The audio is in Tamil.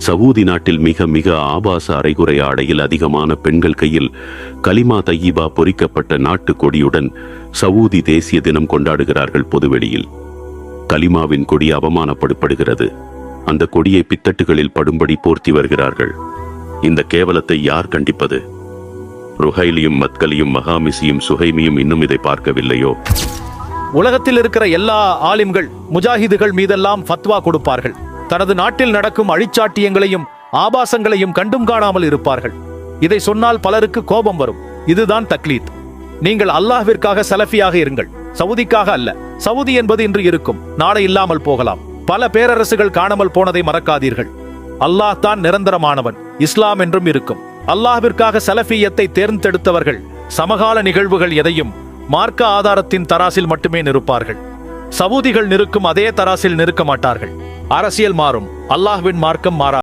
சவூதி நாட்டில் மிக மிக ஆபாச அரைகுறை ஆடையில் அதிகமான பெண்கள் கையில் கலிமா தையிபா பொறிக்கப்பட்ட நாட்டு கொடியுடன் சவூதி தேசிய தினம் கொண்டாடுகிறார்கள். பொதுவெளியில் கலிமாவின் கொடி அவமானப்படுத்தப்படுகிறது. அந்த கொடியை பித்தட்டுகளில் படும்படி போர்த்தி வருகிறார்கள். இந்த கேவலத்தை யார் கண்டிப்பது? ருஹைலியும் மத்கலியும் மகாமிசியும் சுஹைமியும் இன்னும் இதை பார்க்கவில்லையோ? உலகத்தில் இருக்கிற எல்லா ஆலிம்கள் முஜாஹிதுகள் மீதெல்லாம் ஃபத்வா கொடுப்பார்கள். தனது நாட்டில் நடக்கும் அழிச்சாட்டியங்களையும் ஆபாசங்களையும் கண்டும் காணாமல் இருப்பார்கள். இதை சொன்னால் பலருக்கு கோபம் வரும். இதுதான் தக்லீத். நீங்கள் அல்லாஹ்விற்காக சலஃபியாக இருங்கள், சவுதிக்காக அல்ல. சவுதி என்பது இன்று இருக்கும், நாளை இல்லாமல் போகலாம். பல பேரரசுகள் காணாமல் போனதை மறக்காதீர்கள். அல்லாஹ் தான் நிரந்தரமானவன். இஸ்லாம் என்றும் இருக்கும். அல்லாஹ்விற்காக சலஃபியத்தை தேர்ந்தெடுத்தவர்கள் சமகால நிகழ்வுகள் எதையும் மார்க்க ஆதாரத்தின் தராசில் மட்டுமே நிறுப்பார்கள். சவூதிகள் நிற்கும் அதே தராசில் நிற்க மாட்டார்கள். அரசியல் மாறும், அல்லாஹ்வின் மார்க்கம் மாறா.